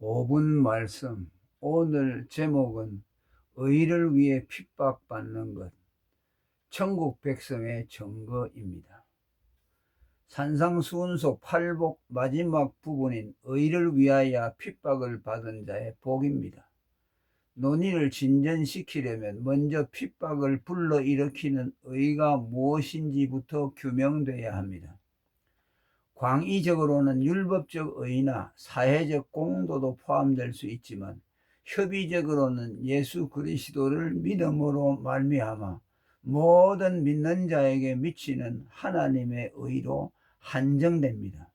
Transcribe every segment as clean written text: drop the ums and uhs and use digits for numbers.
5분 말씀. 오늘 제목은 의를 위해 핍박받는 것, 천국 백성의 증거입니다. 산상수훈속 8복 마지막 부분인 의를 위하여 핍박을 받은 자의 복입니다. 논의를 진전시키려면 먼저 핍박을 불러일으키는 의가 무엇인지부터 규명돼야 합니다. 광의적으로는 율법적 의나 사회적 공도도 포함될 수 있지만 협의적으로는 예수 그리스도를 믿음으로 말미암아 모든 믿는 자에게 미치는 하나님의 의로 한정됩니다.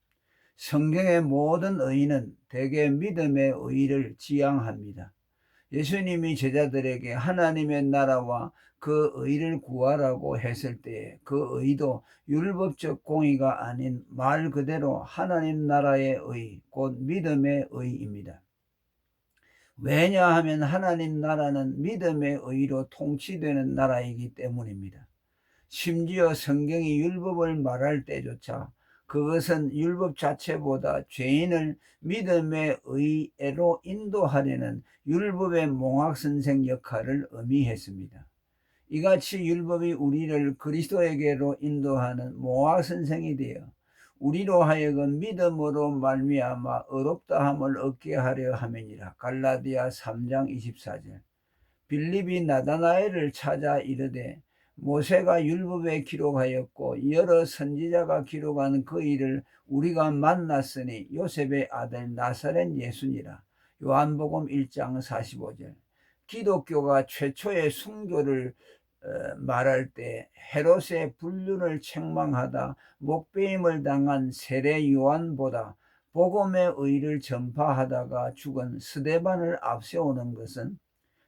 성경의 모든 의는 대개 믿음의 의를 지향합니다. 예수님이 제자들에게 하나님의 나라와 그 의를 구하라고 했을 때에 그 의도 율법적 공의가 아닌 말 그대로 하나님 나라의 의, 곧 믿음의 의입니다. 왜냐하면 하나님 나라는 믿음의 의로 통치되는 나라이기 때문입니다. 심지어 성경이 율법을 말할 때조차 그것은 율법 자체보다 죄인을 믿음의 의로 인도하려는 율법의 몽학선생 역할을 의미했습니다. 이같이 율법이 우리를 그리스도에게로 인도하는 몽학선생이 되어 우리로 하여금 믿음으로 말미암아 의롭다함을 얻게 하려 함이니라. 갈라디아 3장 24절. 빌립이 나다나엘을 찾아 이르되 모세가 율법에 기록하였고 여러 선지자가 기록한 그 일을 우리가 만났으니 요셉의 아들 나사렛 예수니라. 요한복음 1장 45절. 기독교가 최초의 순교를 말할 때 헤롯의 불륜을 책망하다 목배임을 당한 세례 요한보다 복음의 의를 전파하다가 죽은 스데반을 앞세우는 것은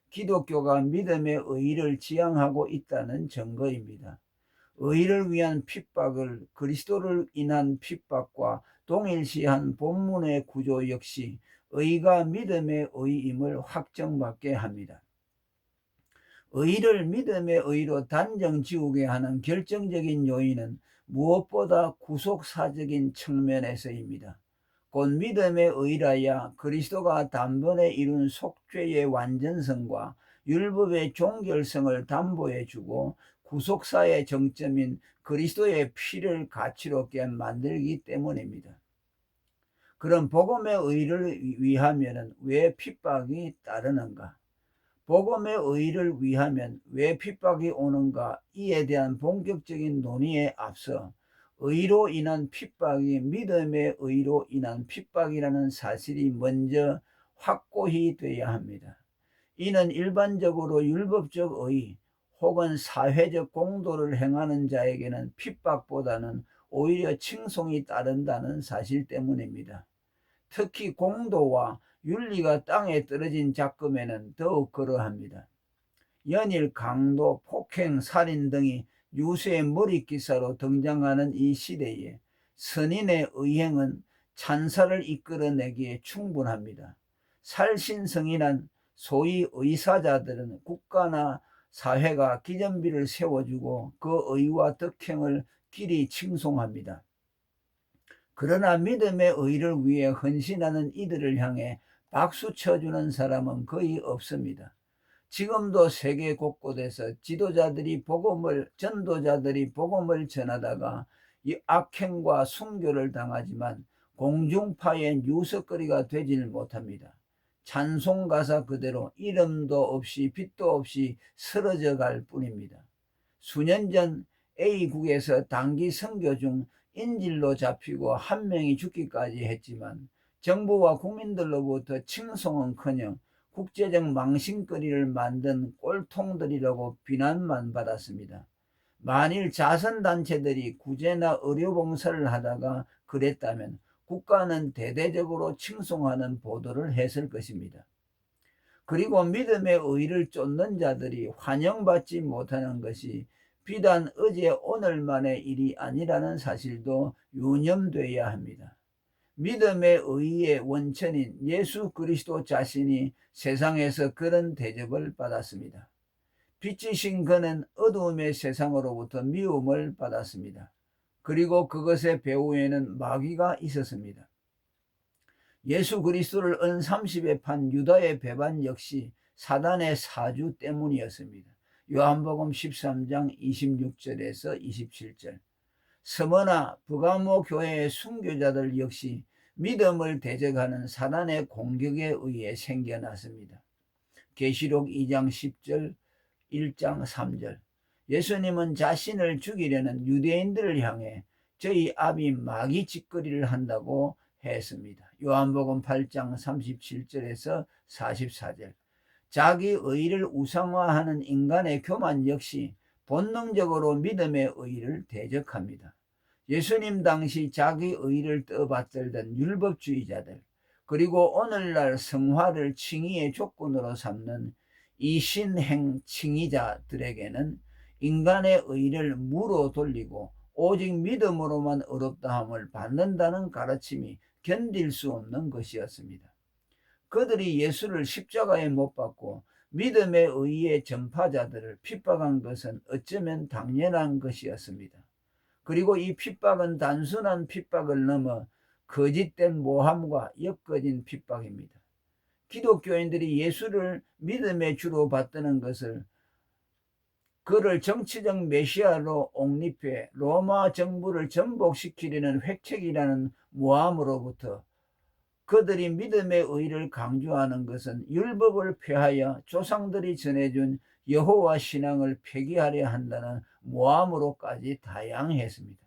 기독교가 믿음의 의를 지향하고 있다는 증거입니다. 의를 위한 핍박을 그리스도를 인한 핍박과 동일시한 본문의 구조 역시 의가 믿음의 의임을 확정받게 합니다. 의를 믿음의 의로 단정 지우게 하는 결정적인 요인은 무엇보다 구속사적인 측면에서입니다. 곧 믿음의 의라야 그리스도가 단번에 이룬 속죄의 완전성과 율법의 종결성을 담보해주고 구속사의 정점인 그리스도의 피를 가치롭게 만들기 때문입니다. 그럼 복음의 의를 위하면 왜 핍박이 따르는가? 복음의 의를 위하면 왜 핍박이 오는가? 이에 대한 본격적인 논의에 앞서 의로 인한 핍박이 믿음의 의로 인한 핍박이라는 사실이 먼저 확고히 되어야 합니다. 이는 일반적으로 율법적 의 혹은 사회적 공도를 행하는 자에게는 핍박보다는 오히려 칭송이 따른다는 사실 때문입니다. 특히 공도와 윤리가 땅에 떨어진 작금에는 더욱 그러합니다. 연일, 강도, 폭행, 살인 등이 유수의 머릿기사로 등장하는 이 시대에 선인의 의행은 찬사를 이끌어내기에 충분합니다. 살신성인한 소위 의사자들은 국가나 사회가 기념비를 세워주고 그 의와 덕행을 길이 칭송합니다. 그러나 믿음의 의를 위해 헌신하는 이들을 향해 박수 쳐주는 사람은 거의 없습니다. 지금도 세계 곳곳에서 전도자들이 복음을 전하다가 이 악행과 순교를 당하지만 공중파의 뉴스거리가 되질 못합니다. 찬송 가사 그대로 이름도 없이 빛도 없이 쓰러져 갈 뿐입니다. 수년 전 A국에서 단기 선교 중 인질로 잡히고 한 명이 죽기까지 했지만 정부와 국민들로부터 칭송은커녕 국제적 망신거리를 만든 꼴통들이라고 비난만 받았습니다. 만일 자선단체들이 구제나 의료봉사를 하다가 그랬다면 국가는 대대적으로 칭송하는 보도를 했을 것입니다. 그리고 믿음의 의를 쫓는 자들이 환영받지 못하는 것이 비단 어제 오늘만의 일이 아니라는 사실도 유념되어야 합니다. 믿음의 의의 원천인 예수 그리스도 자신이 세상에서 그런 대접을 받았습니다. 빛이신 그는 어두움의 세상으로부터 미움을 받았습니다. 그리고 그것의 배후에는 마귀가 있었습니다. 예수 그리스도를 은 30에 판 유다의 배반 역시 사단의 사주 때문이었습니다. 요한복음 13장 26절에서 27절. 스머나 브가모 교회의 순교자들 역시 믿음을 대적하는 사단의 공격에 의해 생겨났습니다. 계시록 2장 10절, 1장 3절. 예수님은 자신을 죽이려는 유대인들을 향해 저희 앞이 마귀 짓거리를 한다고 했습니다. 요한복음 8장 37절에서 44절. 자기 의를 우상화하는 인간의 교만 역시 본능적으로 믿음의 의를 대적합니다. 예수님 당시 자기 의를 떠받들던 율법주의자들, 그리고 오늘날 성화를 칭의의 조건으로 삼는 이신행 칭의자들에게는 인간의 의를 무로 돌리고 오직 믿음으로만 의롭다함을 받는다는 가르침이 견딜 수 없는 것이었습니다. 그들이 예수를 십자가에 못 박고 믿음의 의의 전파자들을 핍박한 것은 어쩌면 당연한 것이었습니다. 그리고 이 핍박은 단순한 핍박을 넘어 거짓된 모함과 엮어진 핍박입니다. 기독교인들이 예수를 믿음의 주로 받드는 것을 그를 정치적 메시아로 옹립해 로마 정부를 전복시키려는 획책이라는 모함으로부터 그들이 믿음의 의를 강조하는 것은 율법을 폐하여 조상들이 전해준 여호와 신앙을 폐기하려 한다는 모함으로까지 다양했습니다.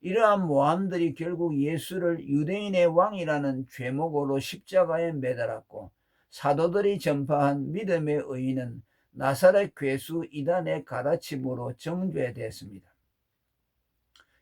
이러한 모함들이 결국 예수를 유대인의 왕이라는 죄목으로 십자가에 매달았고, 사도들이 전파한 믿음의 의는 나사렛 괴수 이단의 가르침으로 정죄됐습니다.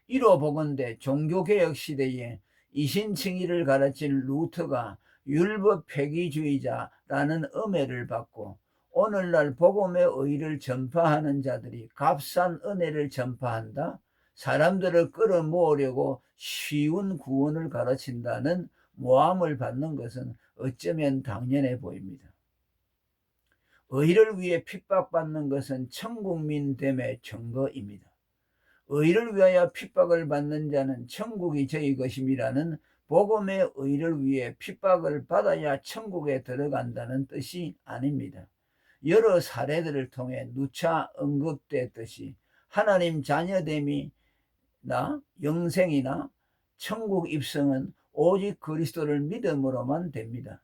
이로 보건대 종교개혁 시대에 이신칭의를 가르친 루터가 율법 폐기주의자라는 음해를 받고, 오늘날 복음의 의를 전파하는 자들이 값싼 은혜를 전파한다, 사람들을 끌어모으려고 쉬운 구원을 가르친다는 모함을 받는 것은 어쩌면 당연해 보입니다. 의를 위해 핍박받는 것은 천국민됨의 증거입니다. 의를 위하여 핍박을 받는 자는 천국이 저희 것임이라는 복음의 의를 위해 핍박을 받아야 천국에 들어간다는 뜻이 아닙니다. 여러 사례들을 통해 누차 언급됐듯이 하나님 자녀됨이나 영생이나 천국 입성은 오직 그리스도를 믿음으로만 됩니다.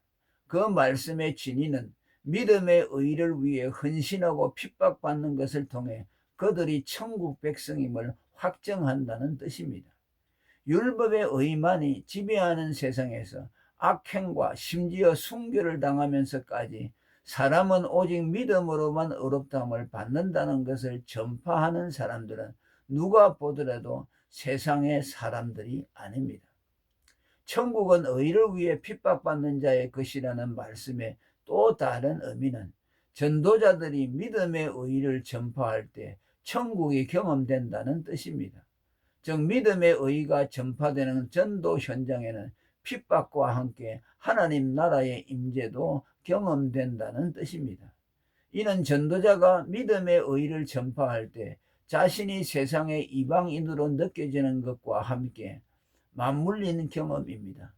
그 말씀의 진리는 믿음의 의를 위해 헌신하고 핍박받는 것을 통해 그들이 천국 백성임을 확정한다는 뜻입니다. 율법의 의만이 지배하는 세상에서 악행과 심지어 순교를 당하면서까지 사람은 오직 믿음으로만 의롭다함을 받는다는 것을 전파하는 사람들은 누가 보더라도 세상의 사람들이 아닙니다. 천국은 의를 위해 핍박받는 자의 것이라는 말씀의 또 다른 의미는 전도자들이 믿음의 의를 전파할 때 천국이 경험된다는 뜻입니다. 즉 믿음의 의가 전파되는 전도 현장에는 핍박과 함께 하나님 나라의 임재도 경험된다는 뜻입니다. 이는 전도자가 믿음의 의를 전파할 때 자신이 세상의 이방인으로 느껴지는 것과 함께 맞물리는 경험입니다.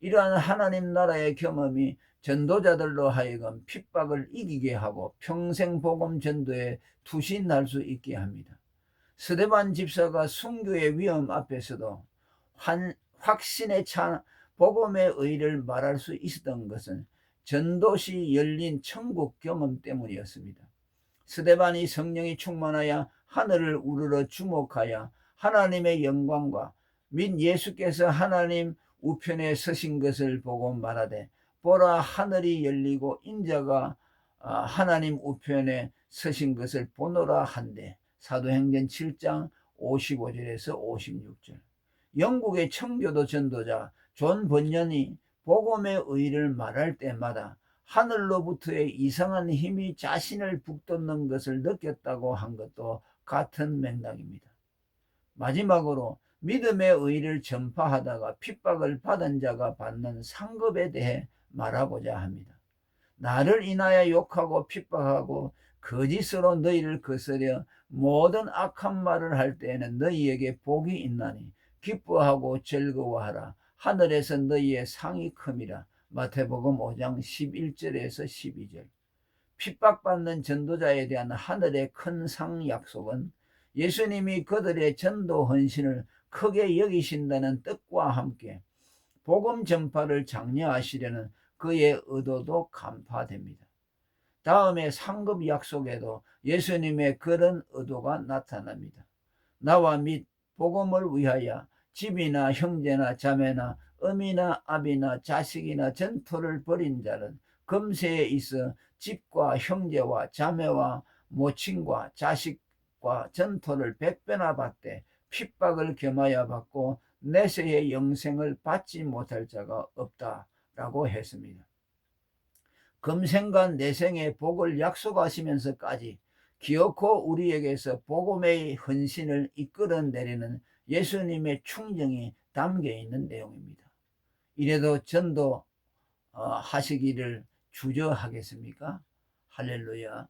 이러한 하나님 나라의 경험이 전도자들로 하여금 핍박을 이기게 하고 평생 복음 전도에 투신할 수 있게 합니다. 스데반 집사가 순교의 위험 앞에서도 확신에 찬 복음의 의를 말할 수 있었던 것은 전도시 열린 천국 경험 때문이었습니다. 스데반이 성령이 충만하여 하늘을 우러러 주목하여 하나님의 영광과 및 예수께서 하나님 우편에 서신 것을 보고 말하되, 보라 하늘이 열리고 인자가 하나님 우편에 서신 것을 보노라 한데, 사도행전 7장 55절에서 56절. 영국의 청교도 전도자 존 번연이 복음의 의를 말할 때마다 하늘로부터의 이상한 힘이 자신을 북돋는 것을 느꼈다고 한 것도 같은 맥락입니다. 마지막으로 믿음의 의를 전파하다가 핍박을 받은 자가 받는 상급에 대해 말하고자 합니다. 나를 인하여 욕하고 핍박하고 거짓으로 너희를 거스려 모든 악한 말을 할 때에는 너희에게 복이 있나니 기뻐하고 즐거워하라. 하늘에서 너희의 상이 큼이라. 마태복음 5장 11절에서 12절. 핍박받는 전도자에 대한 하늘의 큰 상 약속은 예수님이 그들의 전도 헌신을 크게 여기신다는 뜻과 함께 복음 전파를 장려하시려는 그의 의도도 간파됩니다. 다음에 상급 약속에도 예수님의 그런 의도가 나타납니다. 나와 및 복음을 위하여 집이나 형제나 자매나 어미나 아비나 자식이나 전토를 벌인 자는 금세에 있어 집과 형제와 자매와 모친과 자식과 전토를 100배나 받되 핍박을 겸하여 받고 내세의 영생을 받지 못할 자가 없다라고 했습니다. 금생과 내생의 복을 약속하시면서까지 기어코 우리에게서 복음의 헌신을 이끌어내리는 예수님의 충정이 담겨 있는 내용입니다. 이래도 전도 하시기를 주저하겠습니까? 할렐루야.